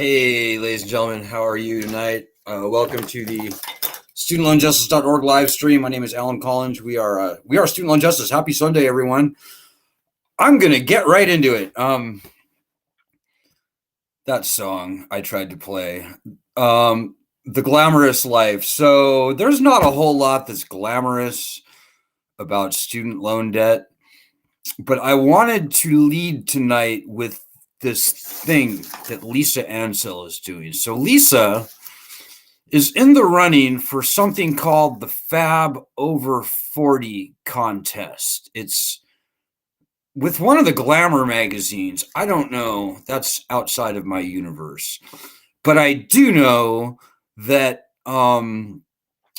Hey, ladies and gentlemen, how are you tonight? Welcome to the studentloanjustice.org live stream. My name is Alan Collins. We are Student Loan Justice. Happy Sunday, everyone. I'm gonna get right into it. That song I tried to play, The Glamorous Life. So there's not a whole lot that's glamorous about student loan debt, but I wanted to lead tonight with this thing that Lisa Ansell is doing. So Lisa is in the running for something called the Fab Over 40 contest. It's with one of the glamour magazines. I don't know. That's outside of my universe. But I do know that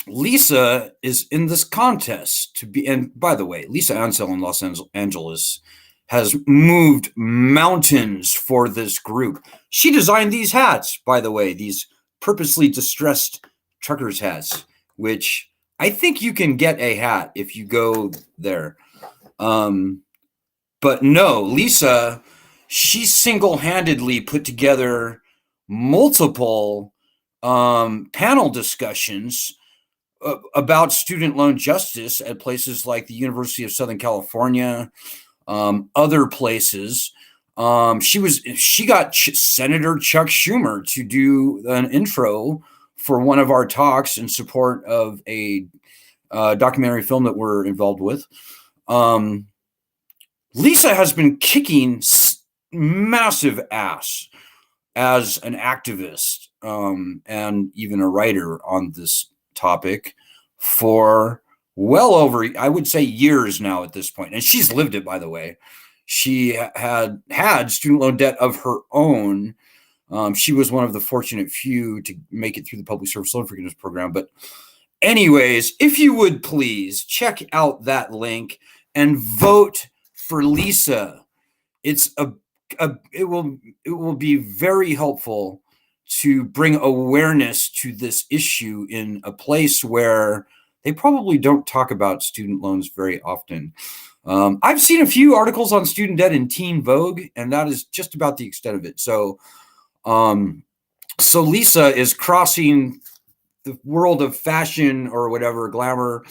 Lisa is in this contest to be, and by the way, Lisa Ansell in Los Angeles has moved mountains for this group. She designed these hats, by the way, these purposely distressed truckers hats, which I think you can get a hat if you go there. But no, Lisa, she single-handedly put together multiple panel discussions about student loan justice at places like the University of Southern California, other places. She got Senator Chuck Schumer to do an intro for one of our talks in support of a documentary film that we're involved with. Lisa has been kicking massive ass as an activist and even a writer on this topic for well over, I would say, years now at this point. And she's lived it, by the way. She had student loan debt of her own. She was one of the fortunate few to make it through the public service loan forgiveness program. But anyways, if you would please check out that link and vote for Lisa. It will be very helpful to bring awareness to this issue in a place where they probably don't talk about student loans very often. I've seen a few articles on student debt in Teen Vogue, and that is just about the extent of it. So Lisa is crossing the world of fashion or whatever, glamour,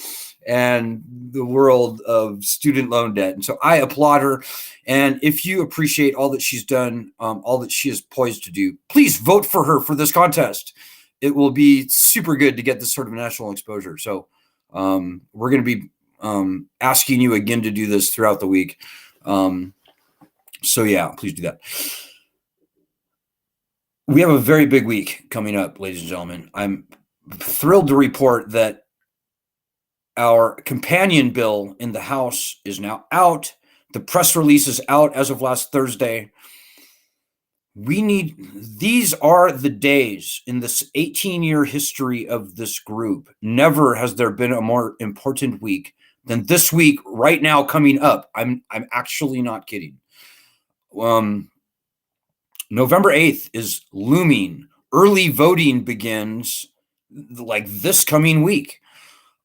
and the world of student loan debt. And so I applaud her. And if you appreciate all that she's done, all that she is poised to do, please vote for her for this contest. It will be super good to get this sort of national exposure. So we're going to be asking you again to do this throughout the week. So yeah, please do that. We have a very big week coming up, ladies and gentlemen. I'm thrilled to report that our companion bill in the House is now out. The press release is out as of last Thursday. These are the days in this 18-year history of this group. Never has there been a more important week than this week right now coming up. I'm actually not kidding. November 8th is looming. Early voting begins like this coming week.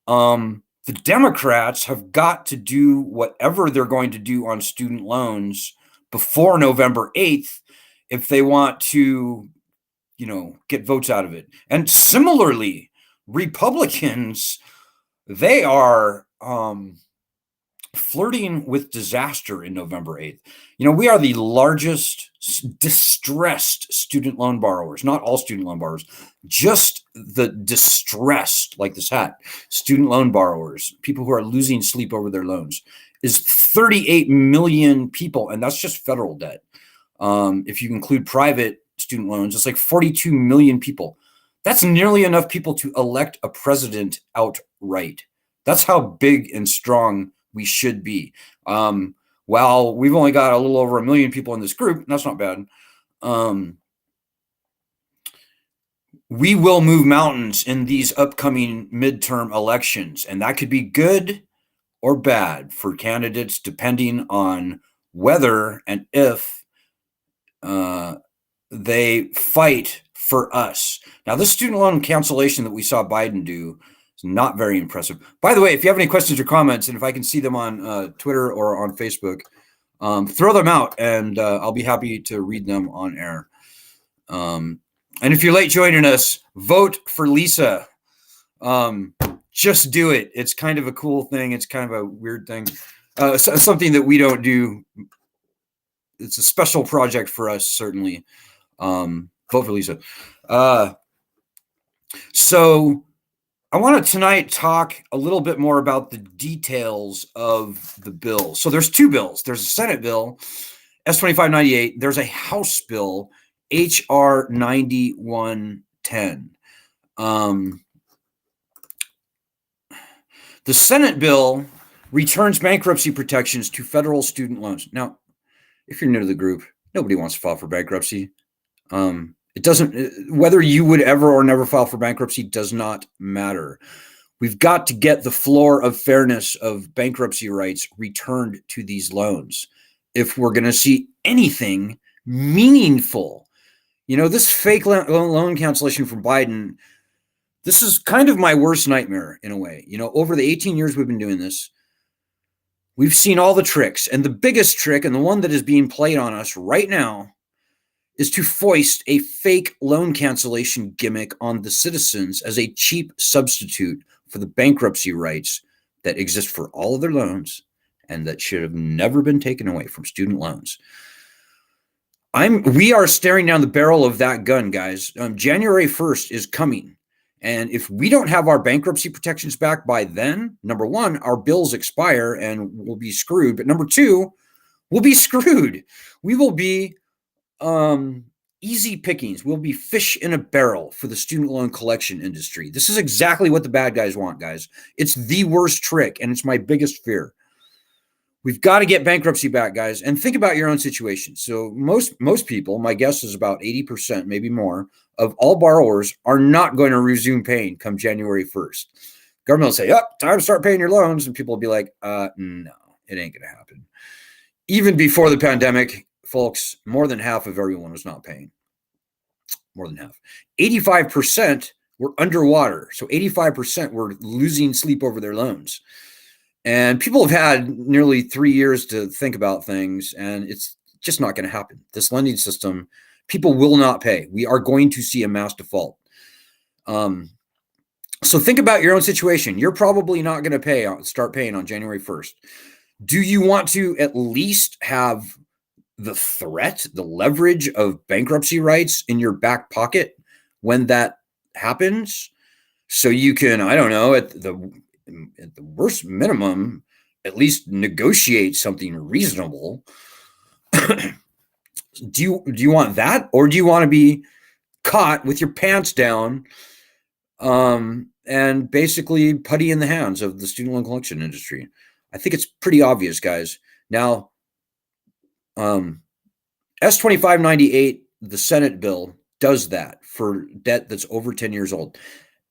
The Democrats have got to do whatever they're going to do on student loans before November 8th if they want to, get votes out of it. And similarly, Republicans, they are flirting with disaster in November 8th. We are the largest distressed student loan borrowers, not all student loan borrowers, just the distressed, like this hat, student loan borrowers, people who are losing sleep over their loans, is 38 million people. And that's just federal debt. If you include private student loans, it's like 42 million people. That's nearly enough people to elect a president outright. That's how big and strong we should be. While we've only got a little over 1 million people in this group, that's not bad. We will move mountains in these upcoming midterm elections, and that could be good or bad for candidates depending on whether and if they fight for us. Now, this student loan cancellation that we saw Biden do is not very impressive. By the way, if you have any questions or comments, and if I can see them on Twitter or on Facebook, throw them out, and I'll be happy to read them on air. And if you're late joining us, vote for Lisa. Just do it. It's kind of a cool thing. It's kind of a weird thing. Something that we don't do. It's a special project for us, certainly. Vote for Lisa. So I want to tonight talk a little bit more about the details of the bill. So there's two bills. There's a Senate bill, S-2598. There's a House bill, H.R. 9110. The Senate bill returns bankruptcy protections to federal student loans. Now, if you're new to the group, nobody wants to file for bankruptcy. It doesn't, whether you would ever or never file for bankruptcy does not matter. We've got to get the floor of fairness of bankruptcy rights returned to these loans if we're going to see anything meaningful. You know, this fake loan cancellation from Biden, this is kind of my worst nightmare in a way. You know, over the 18 years we've been doing this, we've seen all the tricks. And the biggest trick, and the one that is being played on us right now, is to foist a fake loan cancellation gimmick on the citizens as a cheap substitute for the bankruptcy rights that exist for all of their loans and that should have never been taken away from student loans. We are staring down the barrel of that gun, guys. January 1st is coming. And if we don't have our bankruptcy protections back by then, number one, our bills expire and we'll be screwed. But number two, we'll be screwed. We will be easy pickings. We'll be fish in a barrel for the student loan collection industry. This is exactly what the bad guys want, guys. It's the worst trick, and it's my biggest fear. We've got to get bankruptcy back, guys, and think about your own situation. So most people, my guess is about 80%, maybe more, of all borrowers are not going to resume paying come January 1st. Government will say, time to start paying your loans, and people will be like, no, it ain't going to happen. Even before the pandemic, folks, more than half of everyone was not paying. More than half. 85% were underwater. So 85% were losing sleep over their loans. And people have had nearly 3 years to think about things, and it's just not going to happen. This lending system, people will not pay. We are going to see a mass default. So think about your own situation. You're probably not going to start paying on January 1st. Do you want to at least have the threat, the leverage of bankruptcy rights in your back pocket when that happens? So you can, I don't know, at the worst minimum, at least negotiate something reasonable. Do you want that? Or do you want to be caught with your pants down and basically putty in the hands of the student loan collection industry? I think it's pretty obvious, guys. Now, S-2598, the Senate bill, does that for debt that's over 10 years old.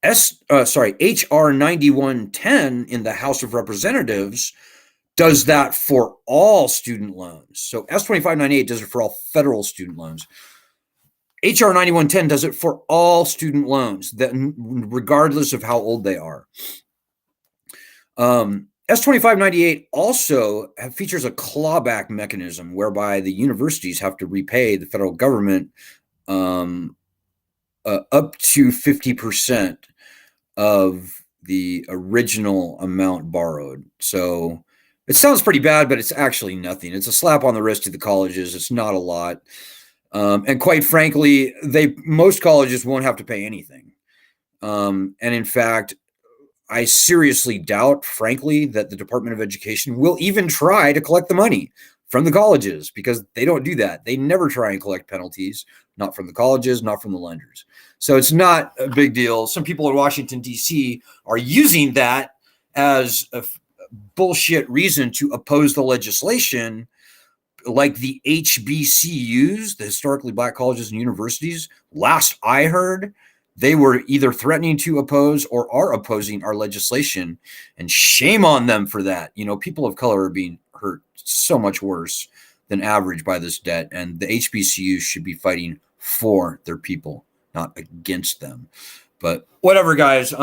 H.R. 9110 in the House of Representatives does that for all student loans. So S-2598 does it for all federal student loans. H.R. 9110 does it for all student loans, that regardless of how old they are. S-2598 also features a clawback mechanism whereby the universities have to repay the federal government up to 50% of the original amount borrowed. So it sounds pretty bad, but it's actually nothing. It's a slap on the wrist to the colleges. It's not a lot. And quite frankly, most colleges won't have to pay anything. And in fact, I seriously doubt, frankly, that the Department of Education will even try to collect the money from the colleges, because they don't do that. They never try and collect penalties, not from the colleges, not from the lenders. So it's not a big deal. Some people in Washington, D.C. are using that as a bullshit reason to oppose the legislation, like the HBCUs, the historically black colleges and universities. Last I heard, they were either threatening to oppose or are opposing our legislation, and shame on them for that. You know, people of color are being hurt so much worse than average by this debt, and the HBCUs should be fighting for their people, not against them. But whatever, guys.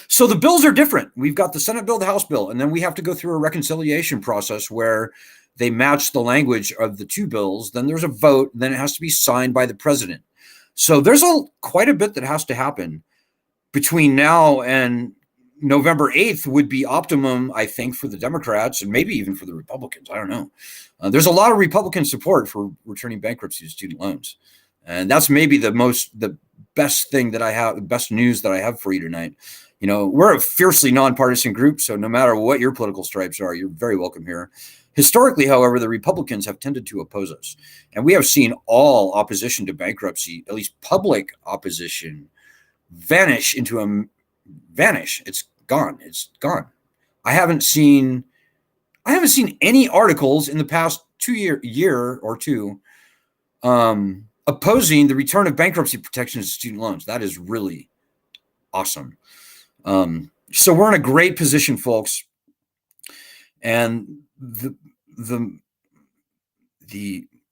So the bills are different. We've got the Senate bill, the House bill, and then we have to go through a reconciliation process where they match the language of the two bills. Then there's a vote. Then it has to be signed by the president. So there's quite a bit that has to happen between now and November 8th would be optimum, I think, for the Democrats and maybe even for the Republicans. I don't know. There's a lot of Republican support for returning bankruptcy to student loans. And that's maybe the best thing that I have, the best news that I have for you tonight. You know, we're a fiercely nonpartisan group, so no matter what your political stripes are, you're very welcome here. Historically, however, the Republicans have tended to oppose us. And we have seen all opposition to bankruptcy, at least public opposition, vanish. It's gone. It's gone. I haven't seen any articles in the past year or two opposing the return of bankruptcy protections to student loans. That is really awesome. So we're in a great position, folks. And the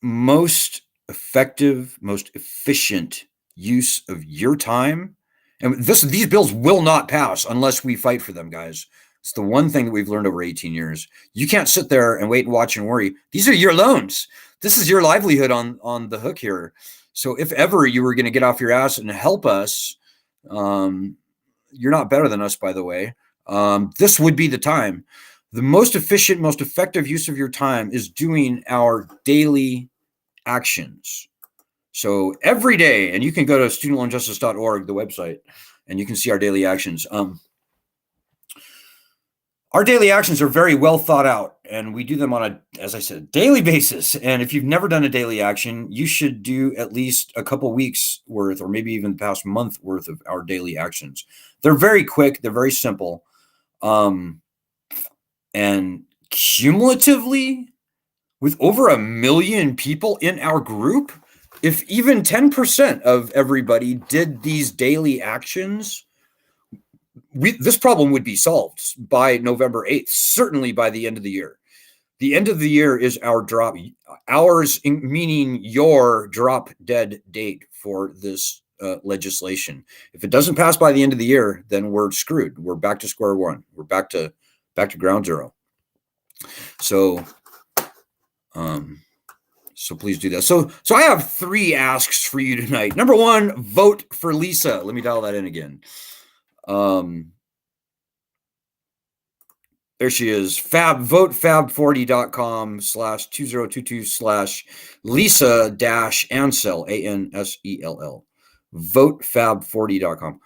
most effective, most efficient use of your time, and these bills will not pass unless we fight for them, guys. It's the one thing that we've learned over 18 years. You can't sit there and wait and watch and worry. These are your loans. This is your livelihood on the hook here. So if ever you were going to get off your ass and help us, you're not better than us, by the way. This would be the time. The most efficient, most effective use of your time is doing our daily actions. So every day, and you can go to studentloanjustice.org, the website, and you can see our daily actions. Our daily actions are very well thought out, and we do them on as I said, daily basis. And if you've never done a daily action, you should do at least a couple weeks worth, or maybe even the past month worth of our daily actions. They're very quick. They're very simple. And cumulatively, with over 1 million people in our group, if even 10% of everybody did these daily actions, this problem would be solved by November 8th, certainly by the end of the year. The end of the year is ours, meaning your drop dead date for this legislation. If it doesn't pass by the end of the year, then we're screwed. We're back to square one. We're back to ground zero. So please do that. So I have 3 asks for you tonight. Number 1, vote for Lisa. Let me dial that in again. There she is. votefab40.com/2022/Lisa-Ansell, ANSELL. Votefab40.com.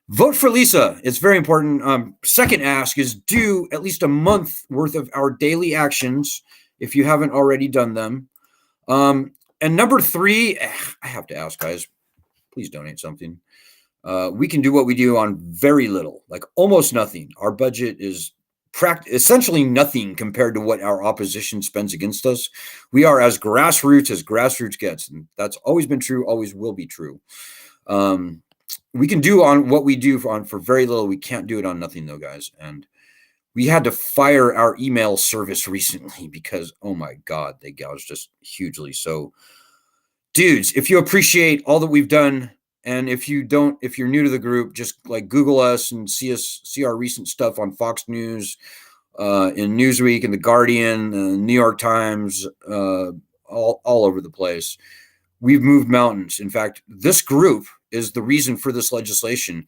Vote for Lisa. It's very important. Second ask is do at least a month worth of our daily actions if you haven't already done them. And number 3, I have to ask, guys, please donate something. We can do what we do on very little, like almost nothing. Our budget is essentially nothing compared to what our opposition spends against us. We are as grassroots gets, and that's always been true, always will be true. We can do on what we do for very little. We can't do it on nothing, though, guys. And we had to fire our email service recently because, oh my God, they gouged us hugely. So, dudes, if you appreciate all that we've done, and if you're new to the group, just like Google us and see our recent stuff on Fox News, in Newsweek, and The Guardian, New York Times, all over the place. We've moved mountains. In fact, this group is the reason for this legislation.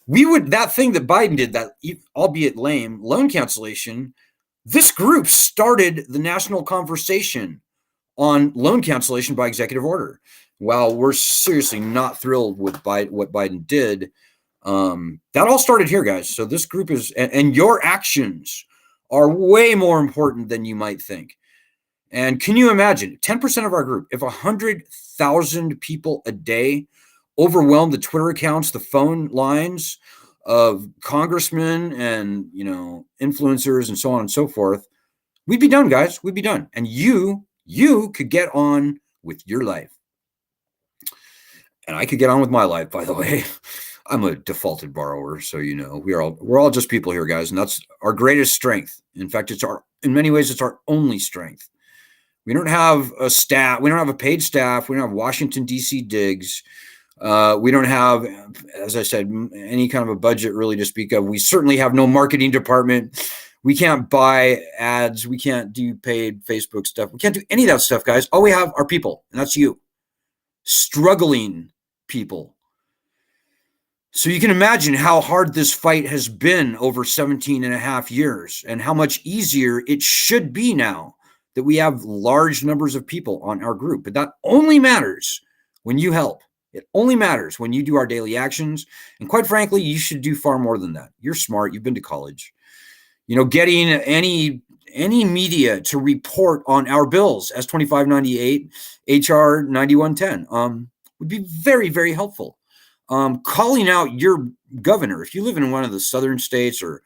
That thing that Biden did, that albeit lame loan cancellation, this group started the national conversation on loan cancellation by executive order. While we're seriously not thrilled with what Biden did, that all started here, guys. So this group is, and your actions are way more important than you might think. And can you imagine 10% of our group, if 100,000 people a day overwhelm the Twitter accounts, the phone lines of congressmen and, influencers and so on and so forth, we'd be done, guys. We'd be done. And you could get on with your life. And I could get on with my life, by the way. I'm a defaulted borrower, so we're all just people here, guys, and that's our greatest strength. In fact, in many ways it's our only strength. We don't have a staff. We don't have a paid staff. We don't have Washington, D.C. digs. We don't have, as I said, any kind of a budget really to speak of. We certainly have no marketing department. We can't buy ads. We can't do paid Facebook stuff. We can't do any of that stuff, guys. All we have are people, and that's you. Struggling people. So you can imagine how hard this fight has been over 17 and a half years and how much easier it should be now that we have large numbers of people on our group. But that only matters when you help. It only matters when you do our daily actions. And quite frankly, you should do far more than that. You're smart. You've been to college. You know, getting any media to report on our bills, S2598, HR 9110, would be very, very helpful. Calling out your governor, if you live in one of the southern states or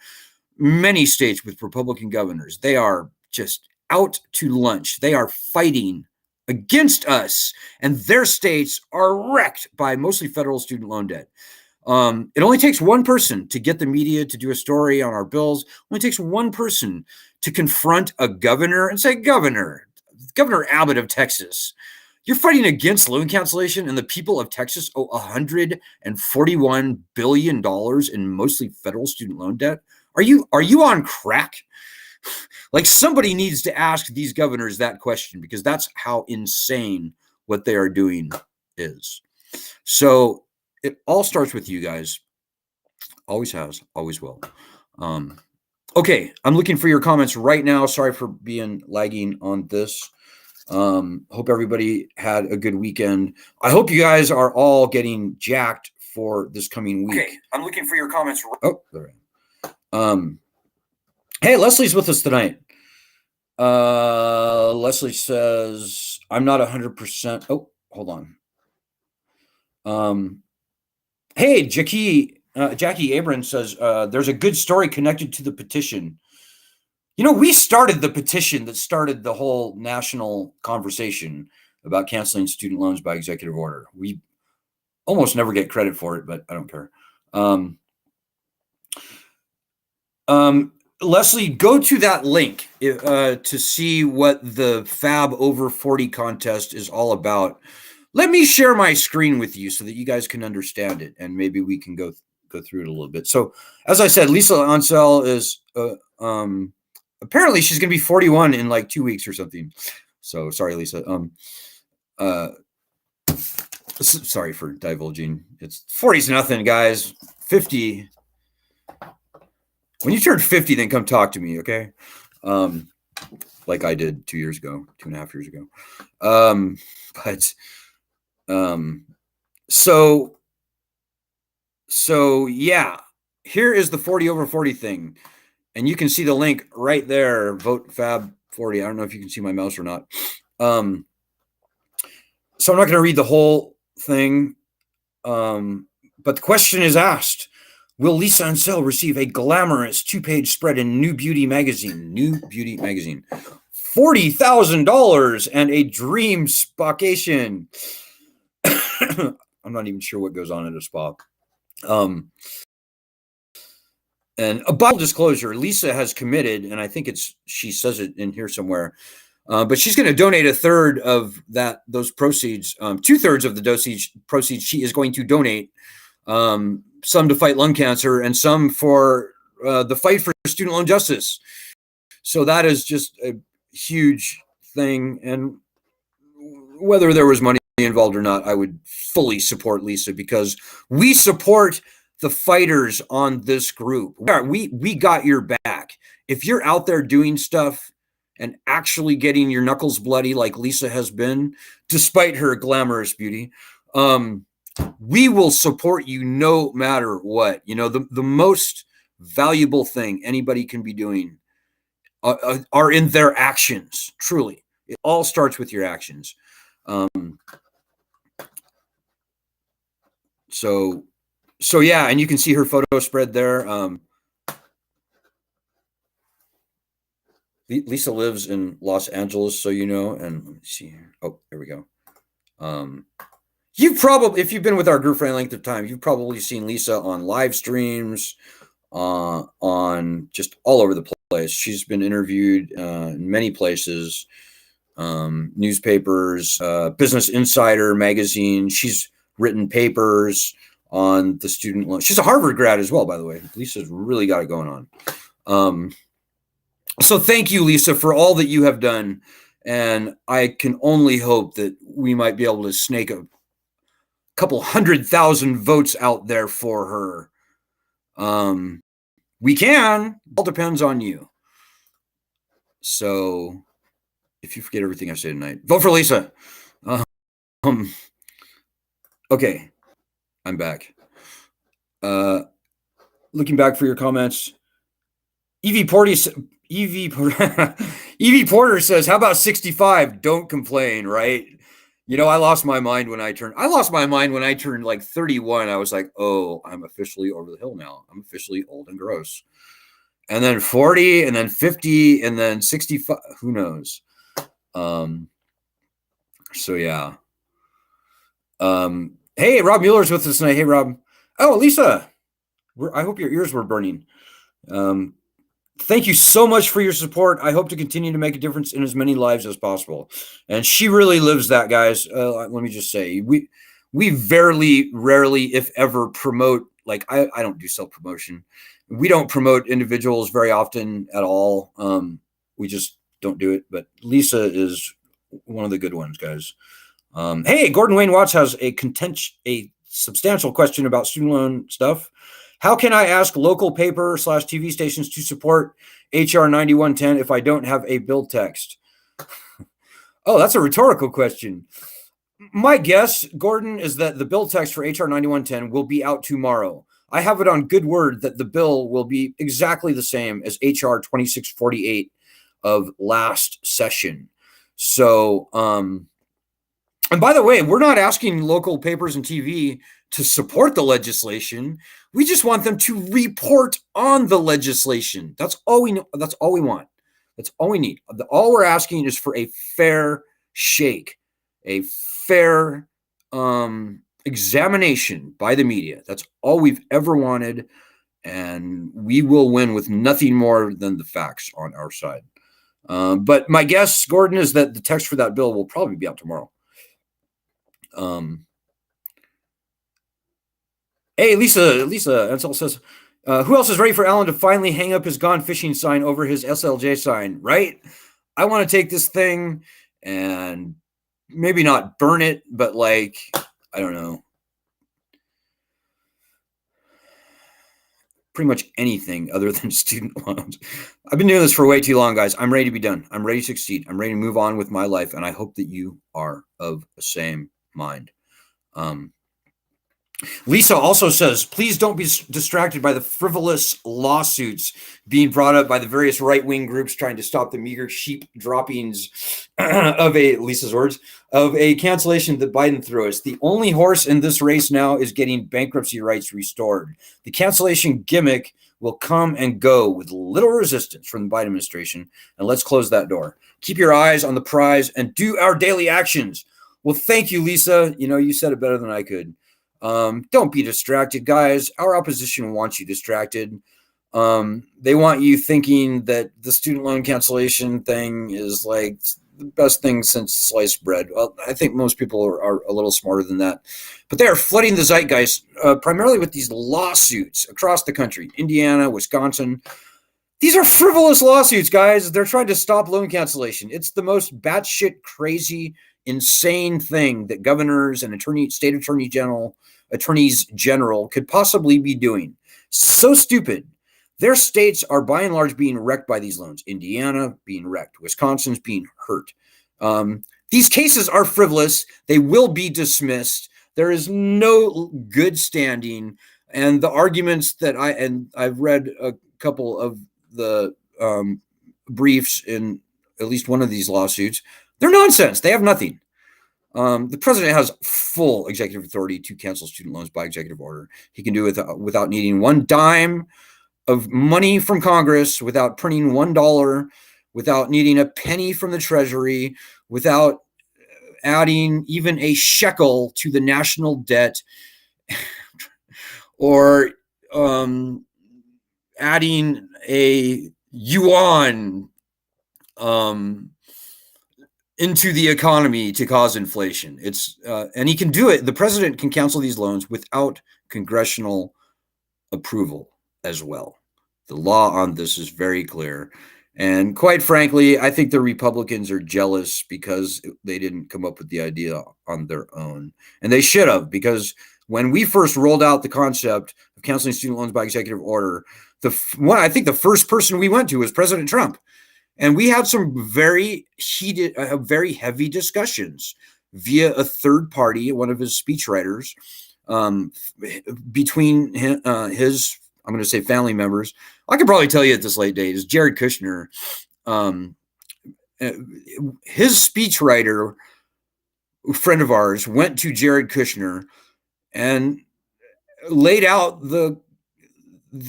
many states with Republican governors, they are just out to lunch. They are fighting against us, and their states are wrecked by mostly federal student loan debt. It only takes one person to get the media to do a story on our bills. It only takes one person to confront a governor and say, Governor Abbott of Texas, you're fighting against loan cancellation, and the people of Texas owe $141 billion in mostly federal student loan debt. Are you on crack? Like, somebody needs to ask these governors that question, because that's how insane what they are doing is. So it all starts with you guys. Always has, always will. Okay, I'm looking for your comments right now. Sorry for being lagging on this. Hope everybody had a good weekend. I hope you guys are all getting jacked for this coming week. Okay, I'm looking for your comments. Oh, all right. Hey, Leslie's with us tonight. Leslie says, I'm not 100%. Oh, hold on. Hey, Jackie Abrams says, there's a good story connected to the petition. You know, we started the petition that started the whole national conversation about canceling student loans by executive order. We almost never get credit for it, but I don't care. Leslie, go to that link to see what the Fab Over 40 contest is all about. Let me share my screen with you so that you guys can understand it, and maybe we can go through it a little bit. So, as I said, Lisa Ansel is apparently she's going to be 41 in like 2 weeks or something. So sorry, Lisa. Sorry for divulging. It's 40's nothing, guys. 50. When you turn 50, then come talk to me, okay? Like I did 2 years ago, 2.5 years ago. So yeah, here is the 40 over 40 thing. And you can see the link right there, vote Fab 40. I don't know if you can see my mouse or not. So I'm not going to read the whole thing. But the question is asked, will Lisa Ansel receive a glamorous 2-page spread in New Beauty magazine? $40,000 and a dream spacation. I'm not even sure what goes on at a spa. And a Bible disclosure, Lisa has committed, and I think she says it in here somewhere, but she's going to donate a third of those proceeds, 2/3 of the proceeds she is going to donate, some to fight lung cancer and some for the fight for student loan justice. So that is just a huge thing. And whether there was money involved or not, I would fully support Lisa, because we support the fighters on this group. We got your back. If you're out there doing stuff and actually getting your knuckles bloody like Lisa has been, despite her glamorous beauty, we will support you no matter what. You know, the most valuable thing anybody can be doing are in their actions. Truly, it all starts with your actions. So yeah, and you can see her photo spread there. Lisa lives in Los Angeles, so you know. And let me see here. Oh, there we go. You've probably, if you've been with our group for any length of time, you've probably seen Lisa on live streams, on just all over the place. She's been interviewed in many places, newspapers, Business Insider magazine. She's written papers on the student loan. She's a Harvard grad as well, by the way. Lisa's really got it going on. So thank you, Lisa, for all that you have done. And I can only hope that we might be able to snake a couple 100,000 votes out there for her. We can. It all depends on you. So if you forget everything I say tonight, vote for Lisa. Okay, I'm back. Looking back for your comments, Evie Porter says, "How about 65? Don't complain, right?" You know, I lost my mind when I turned like 31. I was like, "Oh, I'm officially over the hill now. I'm officially old and gross." And then 40, and then 50, and then 65. Who knows? So yeah. Hey, Rob Mueller's with us tonight. Hey, Rob. Oh, Lisa. I hope your ears were burning. Thank you so much for your support. I hope to continue to make a difference in as many lives as possible. And she really lives that, guys. Let me just say, we rarely, if ever, promote. Like I don't do self-promotion. We don't promote individuals very often at all. We just don't do it. But Lisa is one of the good ones, guys. Hey, Gordon Wayne Watts has a substantial question about student loan stuff. How can I ask local paper / TV stations to support HR 9110 if I don't have a bill text? Oh, that's a rhetorical question. My guess, Gordon, is that the bill text for HR 9110 will be out tomorrow. I have it on good word that the bill will be exactly the same as HR 2648 of last session. So, and by the way, we're not asking local papers and TV to support the legislation. We just want them to report on the legislation. That's all we know. That's all we want. That's all we need. All we're asking is for a fair shake, a fair examination by the media. That's all we've ever wanted. And we will win with nothing more than the facts on our side. But my guess, Gordon, is that the text for that bill will probably be out tomorrow. Hey, Lisa Ensel says, who else is ready for Alan to finally hang up his gone fishing sign over his SLJ sign, right? I want to take this thing and maybe not burn it, but like, I don't know. Pretty much anything other than student loans. I've been doing this for way too long, guys. I'm ready to be done. I'm ready to succeed. I'm ready to move on with my life, and I hope that you are of the same mind. Lisa also says, please don't be distracted by the frivolous lawsuits being brought up by the various right-wing groups trying to stop the meager sheep droppings Lisa's words, of a cancellation that Biden threw us. The only horse in this race now is getting bankruptcy rights restored. The cancellation gimmick will come and go with little resistance from the Biden administration, and let's close that door. Keep your eyes on the prize and do our daily actions. Well, thank you, Lisa. You know, you said it better than I could. Don't be distracted, guys. Our opposition wants you distracted. They want you thinking that the student loan cancellation thing is like the best thing since sliced bread. Well, I think most people are a little smarter than that. But they are flooding the zeitgeist primarily with these lawsuits across the country, Indiana, Wisconsin. These are frivolous lawsuits, guys. They're trying to stop loan cancellation. It's the most batshit crazy, insane thing that governors and state attorneys general could possibly be doing. So stupid. Their states are by and large being wrecked by these loans. Indiana being wrecked. Wisconsin's being hurt. These cases are frivolous. They will be dismissed. There is no good standing. And the arguments that I've read a couple of the briefs in at least one of these lawsuits, they're nonsense. They have nothing. The president has full executive authority to cancel student loans by executive order. He can do it without needing one dime of money from Congress, without printing $1, without needing a penny from the Treasury, without adding even a shekel to the national debt, or adding a yuan into the economy to cause inflation. And he can do it. The president can cancel these loans without congressional approval as well. The law on this is very clear. And quite frankly, I think the Republicans are jealous because they didn't come up with the idea on their own. And they should have, because when we first rolled out the concept of canceling student loans by executive order, I think the first person we went to was President Trump. And we had some very heated, very heavy discussions via a third party, one of his speechwriters, between his, I'm going to say family members. I could probably tell you at this late date is Jared Kushner. His speechwriter, a friend of ours, went to Jared Kushner and laid out the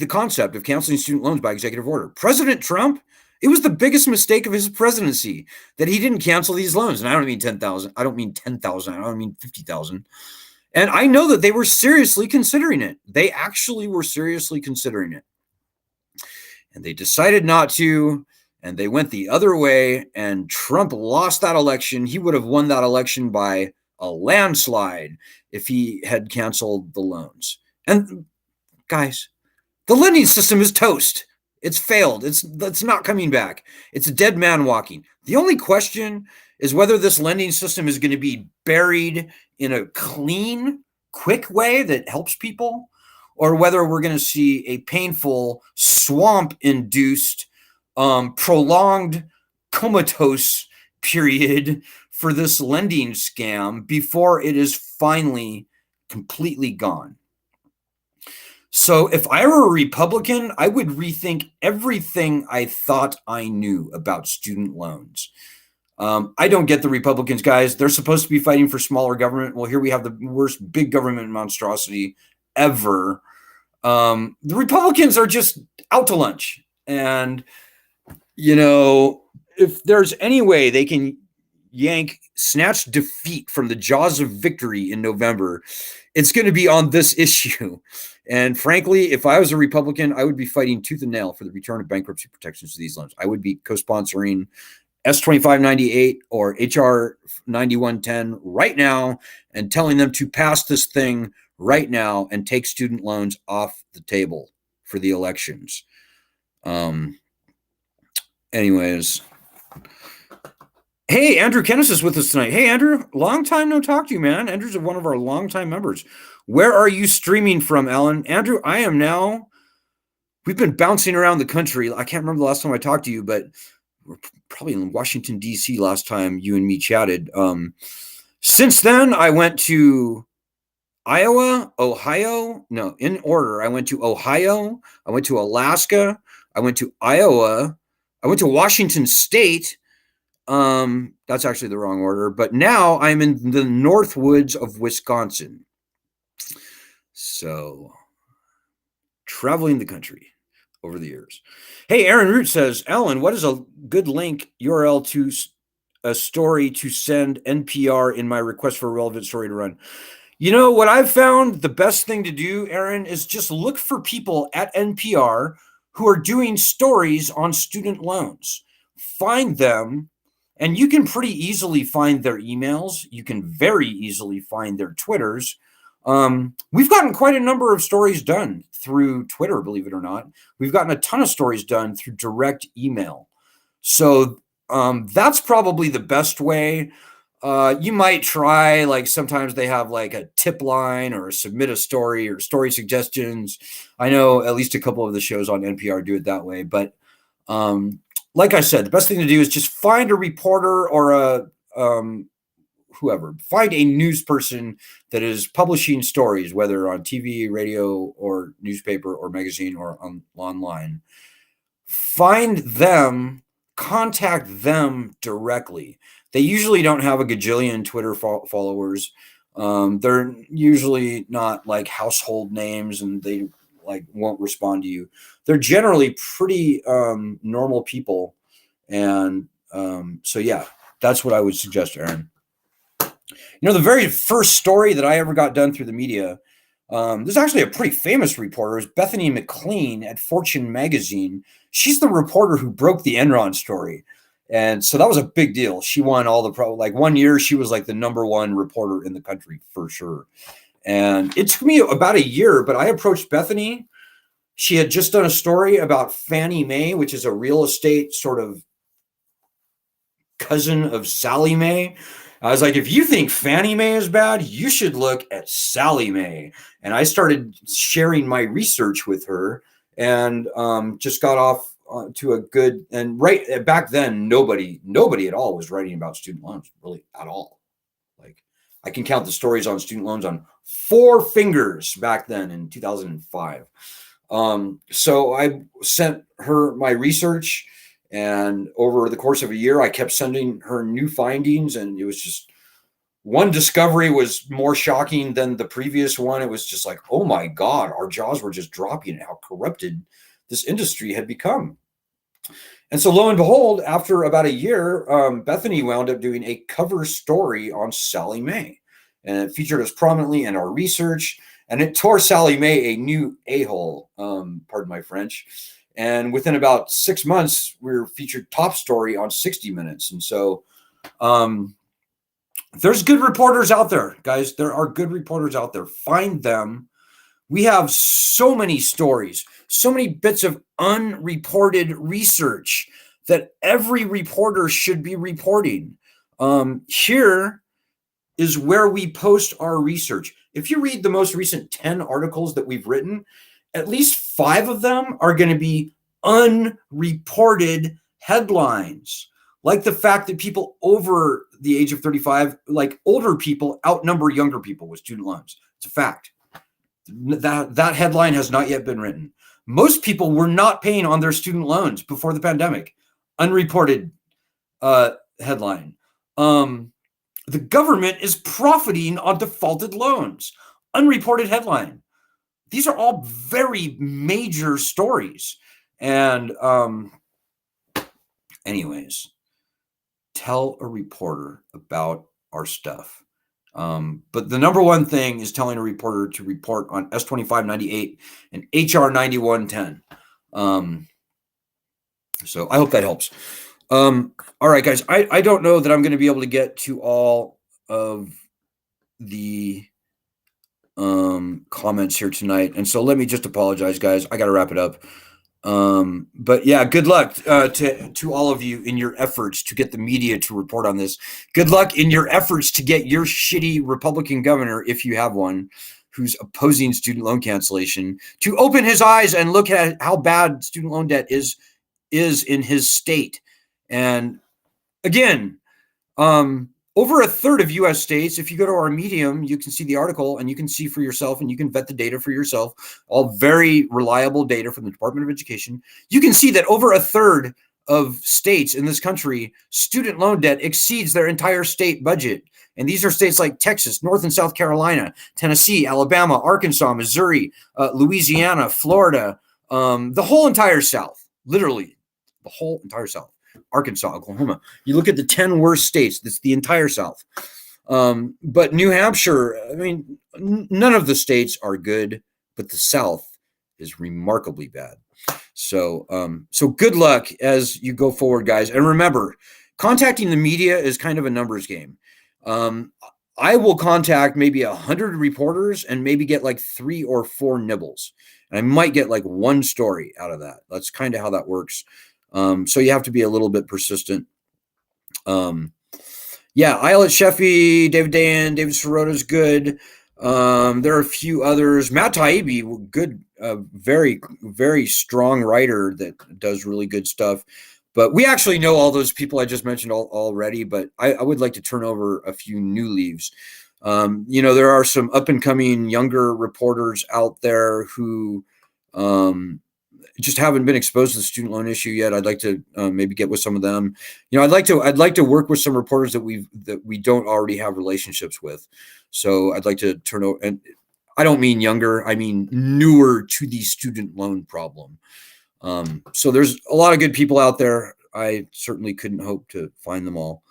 concept of canceling student loans by executive order. President Trump, it was the biggest mistake of his presidency that he didn't cancel these loans. And I don't mean 10,000. I don't mean 10,000. I don't mean 50,000. And I know that they were seriously considering it. They actually were seriously considering it. And they decided not to, and they went the other way, and Trump lost that election. He would have won that election by a landslide if he had canceled the loans. And guys, the lending system is toast. It's failed. It's not coming back. It's a dead man walking. The only question is whether this lending system is going to be buried in a clean, quick way that helps people, or whether we're going to see a painful, swamp-induced, prolonged, comatose period for this lending scam before it is finally completely gone. So if I were a Republican, I would rethink everything I thought I knew about student loans. I don't get the Republicans, guys. They're supposed to be fighting for smaller government. Well, here we have the worst big government monstrosity ever. The Republicans are just out to lunch. And, if there's any way they can snatch defeat from the jaws of victory in November, it's going to be on this issue. And frankly, if I was a Republican, I would be fighting tooth and nail for the return of bankruptcy protections to these loans. I would be co-sponsoring S2598 or HR 9110 right now and telling them to pass this thing right now and take student loans off the table for the elections. Anyways. Hey, Andrew Kennis is with us tonight. Hey, Andrew, long time no talk to you, man. Andrew's one of our longtime members. Where are you streaming from, Alan? Andrew, we've been bouncing around the country. I can't remember the last time I talked to you, but we're probably in Washington, D.C. last time you and me chatted. Since then, I went to Iowa, Ohio. No, in order. I went to Ohio. I went to Alaska. I went to Iowa. I went to Washington State. That's actually the wrong order, but now I'm in the North Woods of Wisconsin. So, traveling the country over the years. Hey, Aaron Root says, Alan, what is a good link URL to a story to send NPR in my request for a relevant story to run? What I've found the best thing to do, Aaron, is just look for people at NPR who are doing stories on student loans. Find them. And you can pretty easily find their emails. You can very easily find their Twitters. We've gotten quite a number of stories done through Twitter, believe it or not. We've gotten a ton of stories done through direct email. So that's probably the best way. You might try, sometimes they have a tip line or submit a story or story suggestions. I know at least a couple of the shows on NPR do it that way. But like I said, the best thing to do is just find a reporter or whoever. Find a news person that is publishing stories, whether on TV, radio, or newspaper, or magazine, or online. Find them, contact them directly. They usually don't have a gajillion Twitter followers. They're usually not household names, and they won't respond to you. They're generally pretty normal people. And so, yeah, that's what I would suggest, Aaron. The very first story that I ever got done through the media, there's actually a pretty famous reporter, is Bethany McLean at Fortune magazine. She's the reporter who broke the Enron story. And so that was a big deal. She won all the like 1 year, she was like the #1 reporter in the country for sure. And it took me about a year, but I approached Bethany. She had just done a story about Fannie Mae, which is a real estate sort of cousin of Sally Mae. I was like, if you think Fannie Mae is bad, you should look at Sally Mae. And I started sharing my research with her, and just got off to a good, and right back then, nobody at all was writing about student loans, really, at all. Like, I can count the stories on student loans on 4 fingers back then in 2005. So I sent her my research, and over the course of a year, I kept sending her new findings, and it was just, one discovery was more shocking than the previous one. It was just like, oh my God, our jaws were just dropping at how corrupted this industry had become. And so lo and behold, after about a year, Bethany wound up doing a cover story on Sally Mae, and it featured us prominently in our research, and it tore Sally Mae a new a-hole, pardon my French. And within about 6 months, we were featured top story on 60 Minutes. And so there's good reporters out there, guys. There are good reporters out there. Find them. We have so many stories, so many bits of unreported research that every reporter should be reporting. Here is where we post our research. If you read the most recent 10 articles that we've written, at least 5 of them are going to be unreported headlines, like the fact that people over the age of 35, like older people, outnumber younger people with student loans. It's a fact. That headline has not yet been written. Most people were not paying on their student loans before the pandemic. Unreported headline. The government is profiting on defaulted loans. Unreported headline. These are all very major stories. And anyways, tell a reporter about our stuff. But the number one thing is telling a reporter to report on S2598 and HR 9110. So I hope that helps. All right, guys, I don't know that I'm going to be able to get to all of the comments here tonight. And so let me just apologize, guys. I got to wrap it up. But yeah, good luck to all of you in your efforts to get the media to report on this. Good luck in your efforts to get your shitty Republican governor, if you have one, who's opposing student loan cancellation, to open his eyes and look at how bad student loan debt is in his state. And again, over a third of U.S. states, if you go to our Medium, you can see the article and you can see for yourself, and you can vet the data for yourself, all very reliable data from the Department of Education. You can see that over a third of states in this country, student loan debt exceeds their entire state budget. And these are states like Texas, North and South Carolina, Tennessee, Alabama, Arkansas, Missouri, Louisiana, Florida, the whole entire South, literally the whole entire South. Arkansas, Oklahoma. You look at the 10 worst states, that's the entire South. But New Hampshire, I mean, none of the states are good, but the South is remarkably bad. So good luck as you go forward, guys. And remember, contacting the media is kind of a numbers game. I will contact maybe 100 reporters and maybe get like 3 or 4 nibbles. And I might get like 1 story out of that. That's kind of how that works. So you have to be a little bit persistent. Yeah, Islet Sheffy, David Dayan, David Sirota's good. There are a few others. Matt Taibbi, good, very, very strong writer that does really good stuff. But we actually know all those people I just mentioned already, but I would like to turn over a few new leaves. There are some up and coming younger reporters out there who just haven't been exposed to the student loan issue yet. I'd like to maybe get with some of them. I'd like to work with some reporters that we don't already have relationships with. So I'd like to turn over, and I don't mean younger, I mean newer to the student loan problem. So there's a lot of good people out there. I certainly couldn't hope to find them all.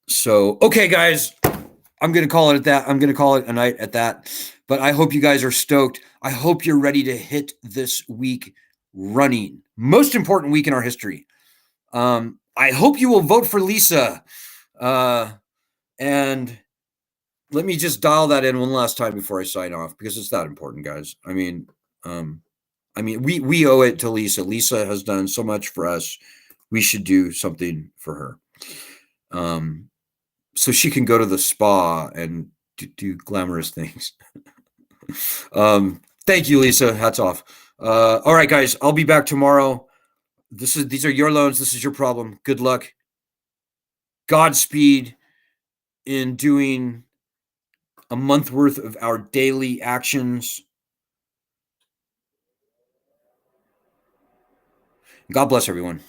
So, okay, guys, I'm going to call it at that. I'm going to call it a night at that. But I hope you guys are stoked. I hope you're ready to hit this week running. Most important week in our history. I hope you will vote for Lisa. And let me just dial that in one last time before I sign off, because it's that important, guys. I mean, we owe it to Lisa. Lisa has done so much for us. We should do something for her. So she can go to the spa and do glamorous things. Thank you, Lisa. Hats off. All right, guys, I'll be back tomorrow. These are your loans. This is your problem. Good luck. Godspeed in doing a month worth of our daily actions. God bless everyone.